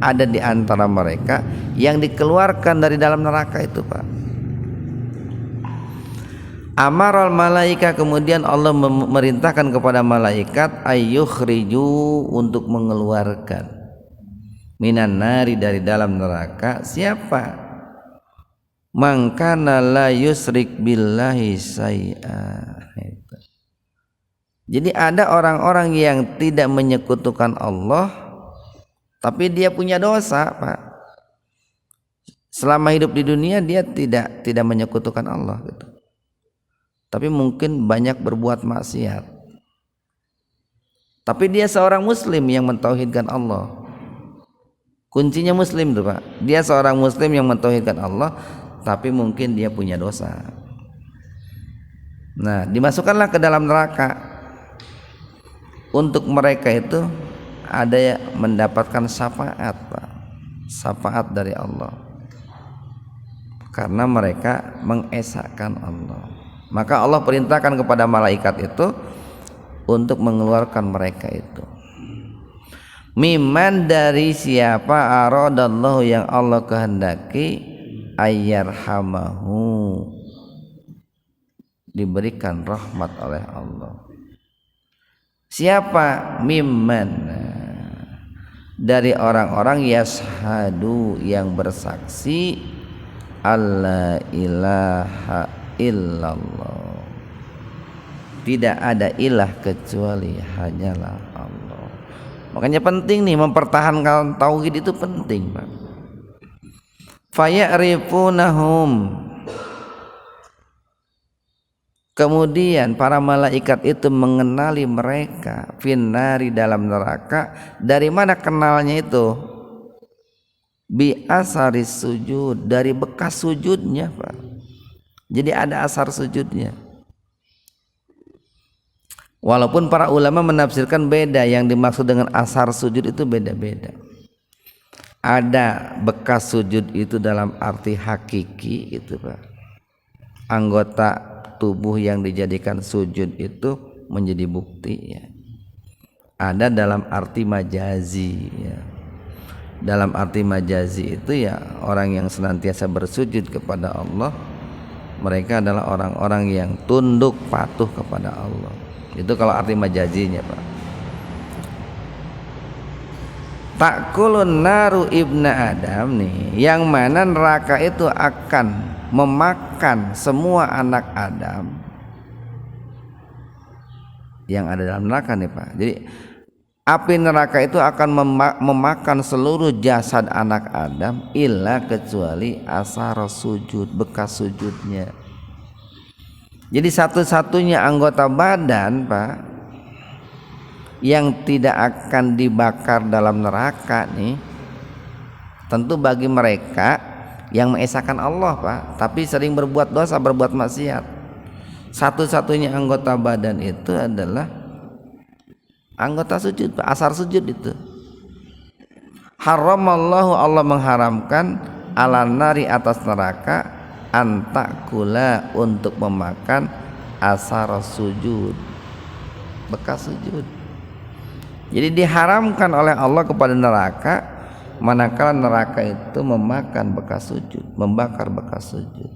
ada di antara mereka yang dikeluarkan dari dalam neraka itu Pak. Amaral malaika, kemudian Allah memerintahkan kepada malaikat ayyukhriju, untuk mengeluarkan minan nari, dari dalam neraka. Siapa? Mangkana la yusrik billahi syai'a. Jadi ada orang-orang yang tidak menyekutukan Allah, tapi dia punya dosa Pak. Selama hidup di dunia dia tidak menyekutukan Allah gitu. Tapi mungkin banyak berbuat maksiat. Tapi dia seorang muslim yang mentauhidkan Allah. Kuncinya muslim tuh Pak. Dia seorang muslim yang mentauhidkan Allah, tapi mungkin dia punya dosa. Nah, dimasukkanlah ke dalam neraka. Untuk mereka itu ada yang mendapatkan syafaat Pak, syafaat dari Allah, karena mereka mengesahkan Allah. Maka Allah perintahkan kepada malaikat itu untuk mengeluarkan mereka itu. Miman, dari siapa, aradallahu, yang Allah kehendaki, ayyarhamahu, diberikan rahmat oleh Allah. Siapa? Mimman, dari orang-orang yashhadu, yang bersaksi alla ilaha illallah, tidak ada ilah kecuali hanyalah Allah. Makanya penting nih mempertahankan tauhid, itu penting Pak. Faya'rifunahum, kemudian para malaikat itu mengenali mereka finnari, dalam neraka. Dari mana kenalnya itu? Bi asaris sujud, dari bekas sujudnya Pak. Jadi ada asar sujudnya. Walaupun para ulama menafsirkan beda, yang dimaksud dengan asar sujud itu beda-beda. Ada bekas sujud itu dalam arti hakiki itu Pak, anggota tubuh yang dijadikan sujud itu menjadi bukti ya. Ada dalam arti majazi ya. Dalam arti majazi itu ya orang yang senantiasa bersujud kepada Allah, mereka adalah orang-orang yang tunduk patuh kepada Allah. Itu kalau arti majazinya Pak. Takulun naru ibna Adam nih, yang mana neraka itu akan memakan semua anak Adam yang ada dalam neraka nih Pak. Jadi api neraka itu akan memakan seluruh jasad anak Adam, illa, kecuali asar sujud, bekas sujudnya. Jadi satu-satunya anggota badan Pak yang tidak akan dibakar dalam neraka nih, tentu bagi mereka yang mengesahkan Allah Pak, tapi sering berbuat dosa, berbuat maksiat. Satu-satunya anggota badan itu adalah anggota sujud Pak, asar sujud itu. Haramallahu, Allah mengharamkan, ala nari, atas neraka, antakula, untuk memakan asar sujud, bekas sujud. Jadi diharamkan oleh Allah kepada neraka, manakala neraka itu memakan bekas sujud, membakar bekas sujud.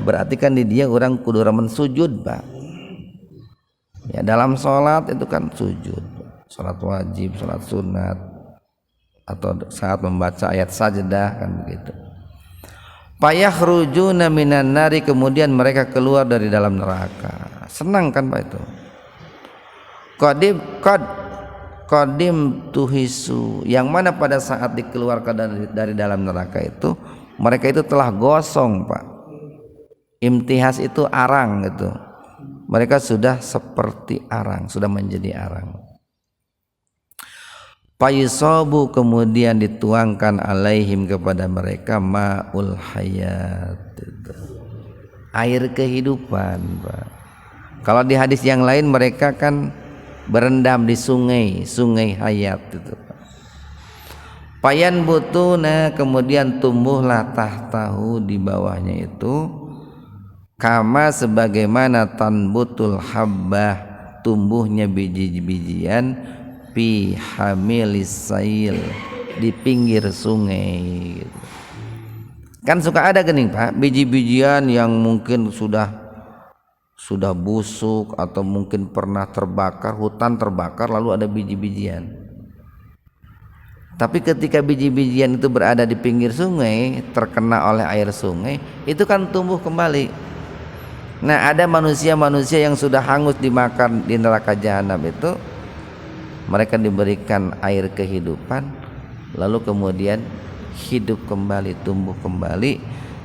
Berarti kan di dia orang kudu remen sujud Pak. Ya, dalam sholat itu kan sujud, sholat wajib, sholat sunat, atau saat membaca ayat sajdah kan begitu. Fayakhrujuna minan nari, kemudian mereka keluar dari dalam neraka. Senang kan Pak itu? Qadim tuhisu, yang mana pada saat dikeluarkan dari dalam neraka itu mereka itu telah gosong Pak. Imtihas itu arang gitu. Mereka sudah seperti arang, sudah menjadi arang. Fayusabu, kemudian dituangkan alaihim kepada mereka ma'ul hayat, itu air kehidupan Pak. Kalau di hadis yang lain mereka kan berendam di sungai hayat itu Pak. Payan butuna, kemudian tumbuhlah tahtahu, di bawahnya itu, kama sebagaimana tanbutul habbah, tumbuhnya biji-bijian, fi hamilis sail, di pinggir sungai gitu. Kan suka ada gening Pak, biji-bijian yang mungkin sudah busuk atau mungkin pernah terbakar, hutan terbakar lalu ada biji-bijian. Tapi ketika biji-bijian itu berada di pinggir sungai, terkena oleh air sungai, itu kan tumbuh kembali. Nah, ada manusia-manusia yang sudah hangus dimakan di neraka jahanam itu, mereka diberikan air kehidupan, lalu kemudian hidup kembali, tumbuh kembali,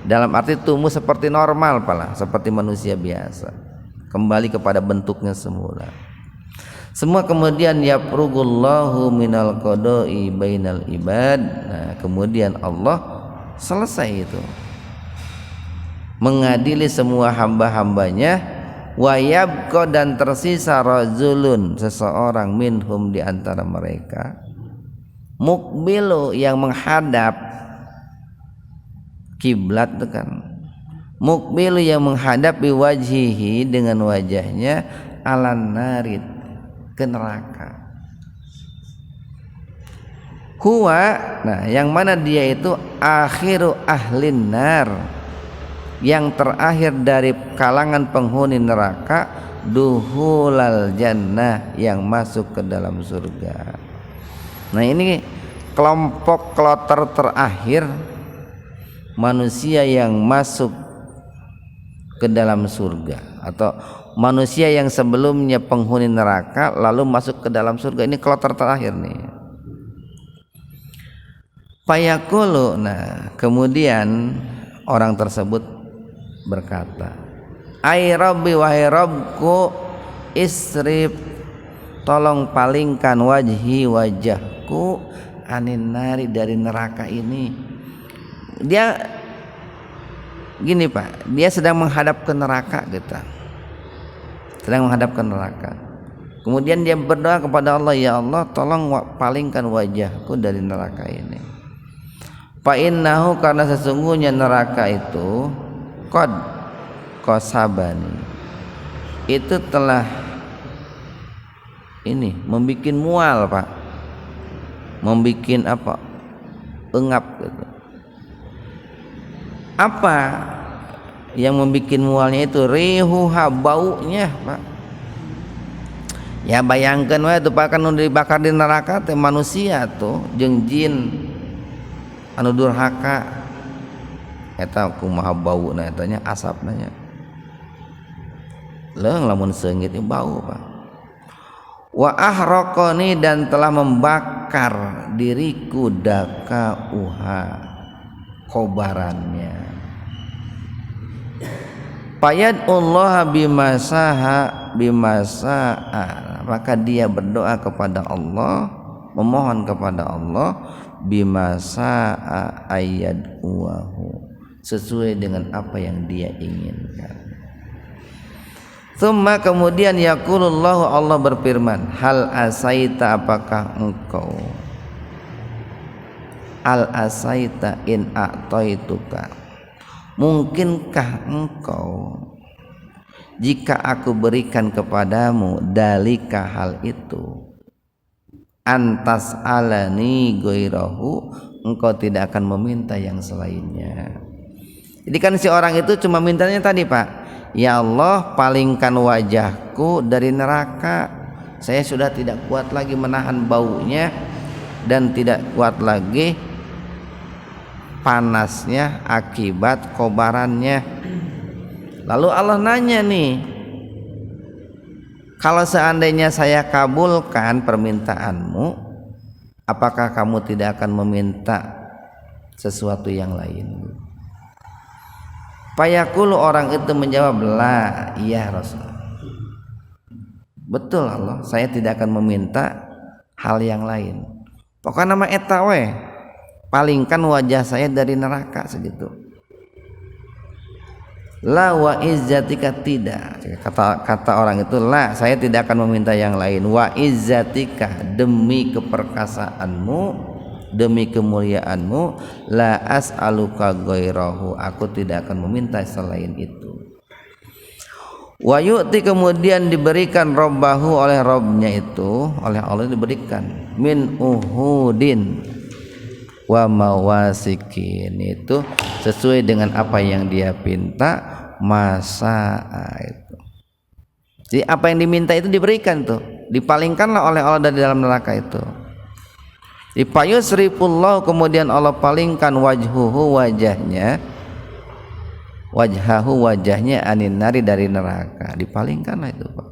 dalam arti tumbuh seperti normal pala, seperti manusia biasa, kembali kepada bentuknya semula. Semua kemudian yafrugullahu minal qada'i bainal ibad. Nah, kemudian Allah selesai itu mengadili semua hamba-hambanya. Wa yabqa, dan tersisa rajulun, seseorang, minhum, di antara mereka, mukbilu, yang menghadap kiblat itu kan, mukbilu, yang menghadap biwajhihi, dengan wajahnya, alan narid, ke neraka. Huwa, nah yang mana dia itu akhiru ahlin nar, yang terakhir dari kalangan penghuni neraka, duhulal jannah, yang masuk ke dalam surga. Nah, ini kelompok kloter terakhir manusia yang masuk ke dalam surga, atau manusia yang sebelumnya penghuni neraka lalu masuk ke dalam surga. Ini kloter terakhir nih. Fayaqulu, nah kemudian orang tersebut berkata, ai rabbi, wahai Rabbku, isrif, tolong palingkan, wajhi, wajahku, anin nari, dari neraka ini. Dia gini Pak, dia sedang menghadap ke neraka gitu, sedang menghadap ke neraka. Kemudian dia berdoa kepada Allah, ya Allah, tolong palingkan wajahku dari neraka ini. Fa innahu, karena sesungguhnya neraka itu, qad qasabani, itu telah ini membikin mual Pak, membikin apa, engap gitu. Apa yang membikin mualnya itu? Rihuha, baunya Pak. Ya bayangkan wae tuh Pak, kan dibakar di neraka teh manusia tuh jeung jin anu durhaka, eta kumaha bauna eta nya, asapna nya leung lamun seungit bau Pak. Wa ahraqani, dan telah membakar diriku, daka uha, kobarannya. Fayadullah bimasaha, maka dia berdoa kepada Allah, memohon kepada Allah, bimasa'a ayat uwahu, sesuai dengan apa yang dia inginkan. Tsumma, kemudian yaqulullahu, Allah berfirman, hal asaita, apakah engkau, al asaita in a'taituka, mungkinkah engkau jika aku berikan kepadamu dalika, hal itu, antas alani goirahu, engkau tidak akan meminta yang selainnya. Jadi kan si orang itu cuma mintanya tadi Pak, ya Allah palingkan wajahku dari neraka, saya sudah tidak kuat lagi menahan baunya dan tidak kuat lagi panasnya akibat kobarannya. Lalu Allah nanya nih, kalau seandainya saya kabulkan permintaanmu, apakah kamu tidak akan meminta sesuatu yang lain? Fayaqulu, orang itu menjawab, la, iya Rasul, betul Allah, saya tidak akan meminta hal yang lain. Pokoknya nama eta we, palingkan wajah saya dari neraka segitu. La wa izzatika, tidak, kata orang itu, la, saya tidak akan meminta yang lain. Wa izzatika, demi keperkasaanmu, demi kemuliaanmu, la as'aluka ghairahu, aku tidak akan meminta selain itu. Wa yu'ti, kemudian diberikan robbahu, oleh robnya itu, oleh Allah diberikan, min uhudin wa mawasikin, itu sesuai dengan apa yang dia pinta, masa itu. Jadi apa yang diminta itu diberikan tuh, dipalingkanlah oleh Allah dari dalam neraka itu. Dipayusrifullah, kemudian Allah palingkan wajhuhu, wajahnya, wajhahu, wajahnya, anin nari, dari neraka, dipalingkanlah itu Pak.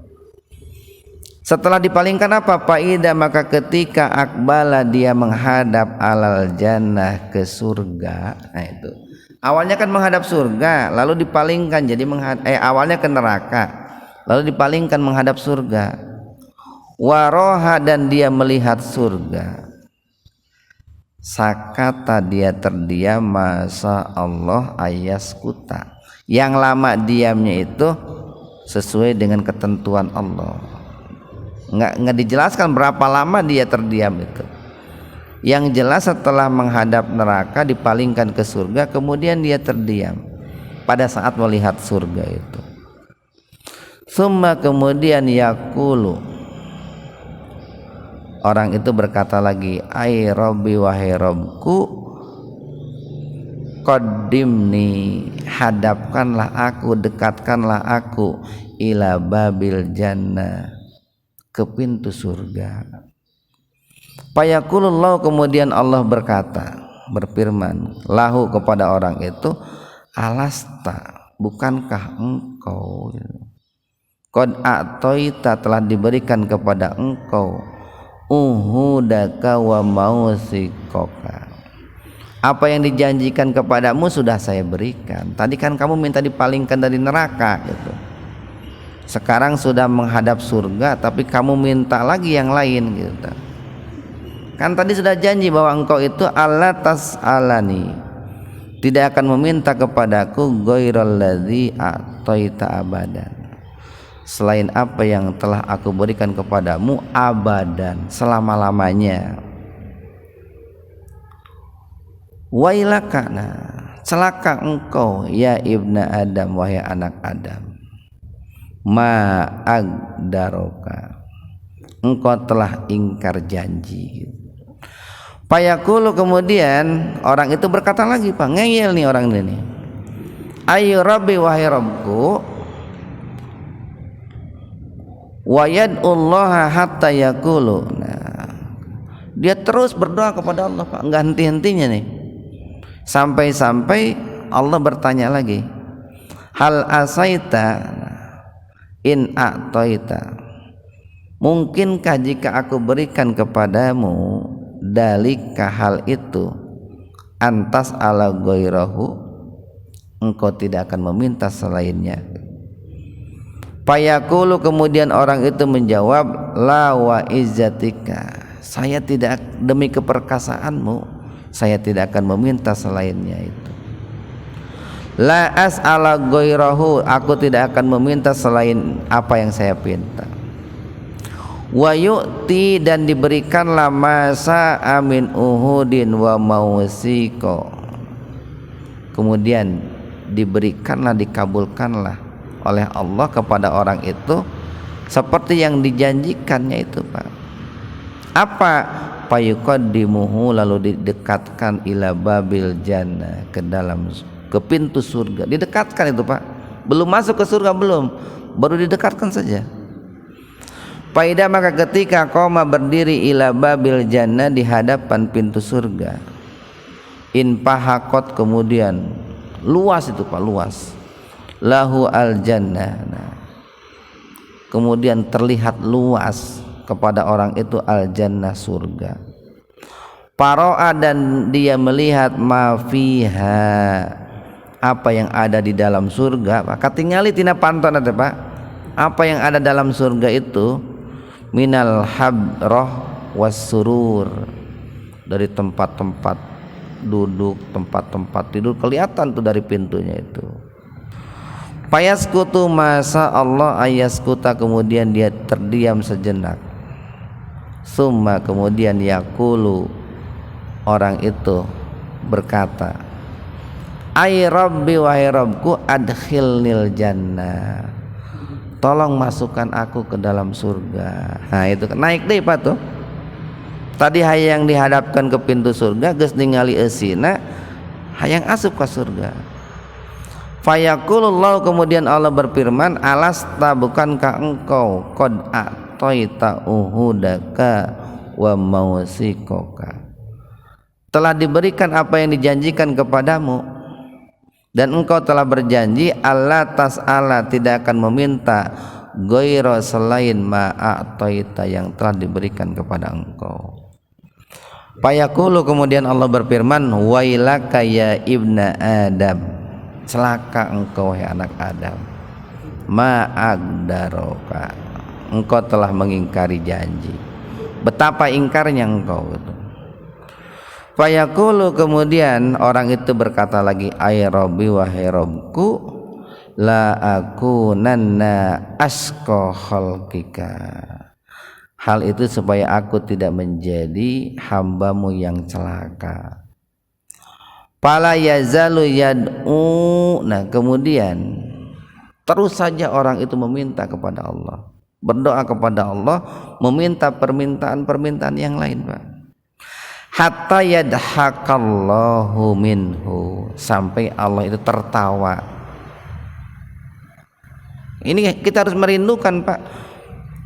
Setelah dipalingkan apa? Faida, maka ketika akbala, dia menghadap alal jannah, ke surga. Nah itu awalnya kan menghadap surga, lalu dipalingkan jadi awalnya ke neraka, lalu dipalingkan menghadap surga. Waroha, dan dia melihat surga. Sakata, dia terdiam, masa Allah ayaskuta, yang lama diamnya itu sesuai dengan ketentuan Allah. Nggak dijelaskan berapa lama dia terdiam itu. Yang jelas setelah menghadap neraka, dipalingkan ke surga, kemudian dia terdiam pada saat melihat surga itu. Summa, kemudian yaqulu, orang itu berkata lagi, ai Rabbi, wahai Rabbku, qaddimni, hadapkanlah aku, dekatkanlah aku, ila babil jannah, ke pintu surga. Fayaqulullah, kemudian Allah berkata, berfirman, lahu, kepada orang itu, alasta, bukankah engkau, qad a'taita, telah diberikan kepada engkau, uhudaka wa mausikaka, apa yang dijanjikan kepadamu sudah saya berikan. Tadi kan kamu minta dipalingkan dari neraka gitu. Sekarang sudah menghadap surga, tapi kamu minta lagi yang lain gitu. Kan tadi sudah janji bahwa engkau itu alla tas'alani, tidak akan meminta kepadaku ghairal ladzi a'taita abadan, selain apa yang telah aku berikan kepadamu abadan, selama-lamanya. Wailaka, celaka engkau ya ibna Adam, wahai anak Adam, ma agdaroka, engkau telah ingkar janji. Fayaqulu, kemudian orang itu berkata lagi, Pak, ngeyel nih orang ini, ayu Rabbi, wahai Rabbku, wa yad'ullaha hatta yaqulu. Nah, dia terus berdoa kepada Allah Pak, enggak henti-hentinya nih, sampai-sampai Allah bertanya lagi, hal asaita in a'taita, mungkinkah jika aku berikan kepadamu dalika, hal itu, antas ala ghairahu, engkau tidak akan meminta selainnya. Fayaqulu, kemudian orang itu menjawab, la wa izzatika, saya tidak, demi keperkasaanmu, saya tidak akan meminta selainnya itu. La as'ala ghairahu, aku tidak akan meminta selain apa yang saya pinta. Wa yu'ti, dan diberikanlah masa amin uhudin wa mawsiko, kemudian diberikanlah, dikabulkanlah oleh Allah kepada orang itu seperti yang dijanjikannya itu Pak. Apa? Fayuqaddimuhu, lalu didekatkan ila babil jannah, ke pintu surga, didekatkan itu Pak, belum masuk ke surga, belum, baru didekatkan saja. Faida maka ketika qoma berdiri ila babil jannah, di hadapan pintu surga, in pahakot kemudian luas itu Pak, luas, lahu al jannah, nah, kemudian terlihat luas kepada orang itu al jannah, surga. Paro'a dan dia melihat ma fiha, apa yang ada di dalam surga Pak. Katingali tina panton ada Pak, apa yang ada dalam surga itu, minal habroh was surur, dari tempat-tempat duduk, tempat-tempat tidur, kelihatan tuh dari pintunya itu. Payaskutu masa Allah ayaskuta, kemudian dia terdiam sejenak. Summa kemudian yakulu, orang itu berkata, ay rabbi wahai Rabbku, adkhilnil jannah, tolong masukkan aku ke dalam surga. Nah itu naik deh Pak tuh. Tadi hayang dihadapkan ke pintu surga, geus ningali eusina hayang asup ke surga. Fayaqulullah, kemudian Allah berfirman, alasta, bukankah engkau qad a'taita uhudaka wa mausiqaka, telah diberikan apa yang dijanjikan kepadamu, dan engkau telah berjanji Allah tas'ala, tidak akan meminta ghaira selain ma'ataita, yang telah diberikan kepada engkau. Fayaqulu, kemudian Allah berfirman, wailaka ya ibna Adam, celaka engkau wahai anak Adam, ma'agdaroka, engkau telah mengingkari janji. Betapa ingkarnya engkau itu. Fayaqulu, kemudian orang itu berkata lagi, ay rabbi wahai Rabbku, la akunanna asqa khalqika, hal itu supaya aku tidak menjadi hambamu yang celaka. Fala yazalu yad'u, nah kemudian terus saja orang itu meminta kepada Allah, berdoa kepada Allah, meminta permintaan-permintaan yang lain Pak. Hatta yadhakallahu minhu, sampai Allah itu tertawa. Ini kita harus merindukan Pak,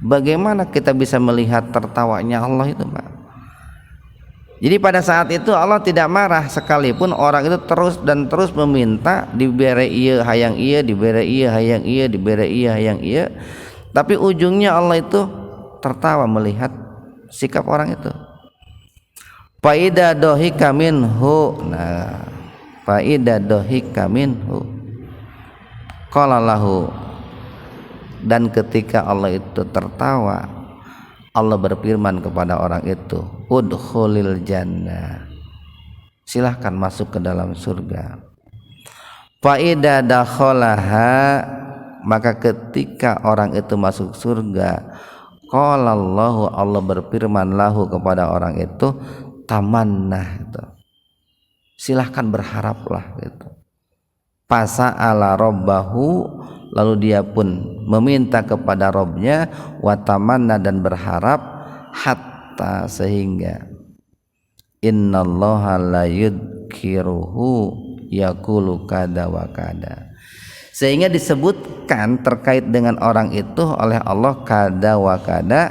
bagaimana kita bisa melihat tertawanya Allah itu Pak. Jadi pada saat itu Allah tidak marah, sekalipun orang itu terus dan terus meminta, dibere ieu hayang ieu, dibere ieu hayang ieu, dibere ieu hayang ieu, tapi ujungnya Allah itu tertawa melihat sikap orang itu. Faida dohika minhu, nah faida dohika minhu qala lahu, dan ketika Allah itu tertawa, Allah berfirman kepada orang itu, udkhulil jannah, silahkan masuk ke dalam surga. Faida dakhalaha, maka ketika orang itu masuk surga, qala Allahu, Allah berfirman lahu kepada orang itu, tamannah, itu silahkan berharaplah gitu. Fasa'ala rabbahu, lalu dia pun meminta kepada Rabbnya, wa tamanna, dan berharap, hatta, sehingga innallaha la yudkiruhu yaqulu kada wa kada, sehingga disebutkan terkait dengan orang itu oleh Allah kada wa kada,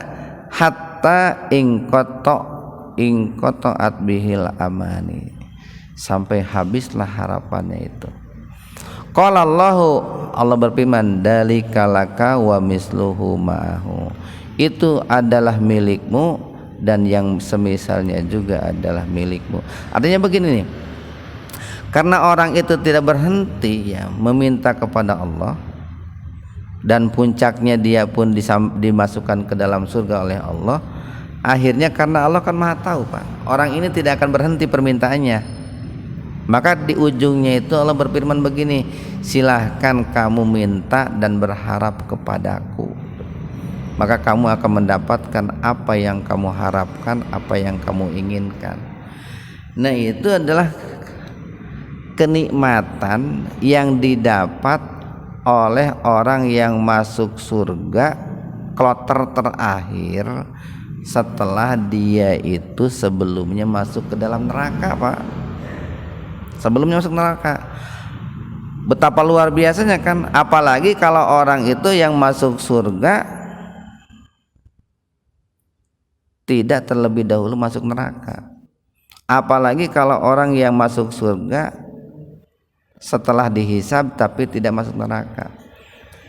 hatta ingqata'at bihil amani, sampai habislah harapannya itu. Qala Allahu, Allah berfirman, dalika laka wa misluhu ma'ahu, itu adalah milikmu dan yang semisalnya juga adalah milikmu. Artinya begini nih, karena orang itu tidak berhenti ya meminta kepada Allah, dan puncaknya dia pun dimasukkan ke dalam surga oleh Allah. Akhirnya karena Allah kan maha tahu Pak, orang ini tidak akan berhenti permintaannya, maka di ujungnya itu Allah berfirman begini, silahkan kamu minta dan berharap kepadaku, maka kamu akan mendapatkan apa yang kamu harapkan, apa yang kamu inginkan. Nah itu adalah kenikmatan yang didapat oleh orang yang masuk surga kloter terakhir, setelah dia itu sebelumnya masuk ke dalam neraka Pak, sebelumnya masuk neraka. Betapa luar biasanya kan, apalagi kalau orang itu yang masuk surga tidak terlebih dahulu masuk neraka. Apalagi kalau orang yang masuk surga setelah dihisab tapi tidak masuk neraka.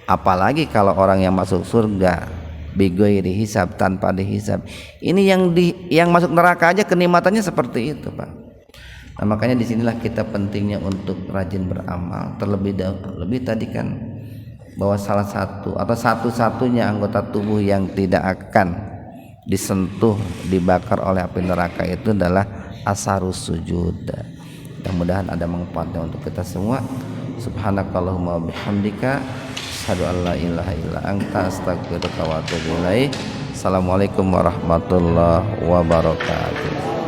Apalagi kalau orang yang masuk surga bighairi hisab, tanpa dihisab. Ini yang masuk neraka aja kenikmatannya seperti itu, Pak. Nah, makanya disinilah kita pentingnya untuk rajin beramal. Lebih tadi kan bahwa salah satu atau satu-satunya anggota tubuh yang tidak akan disentuh, dibakar oleh api neraka itu adalah asarus sujud. Mudah-mudahan ada manfaatnya untuk kita semua. Subhanakallahumma wabihamdika asyhadu an la ilaha illa anta astaghfiruka wa atubu ilaik. Assalamualaikum warahmatullahi wabarakatuh.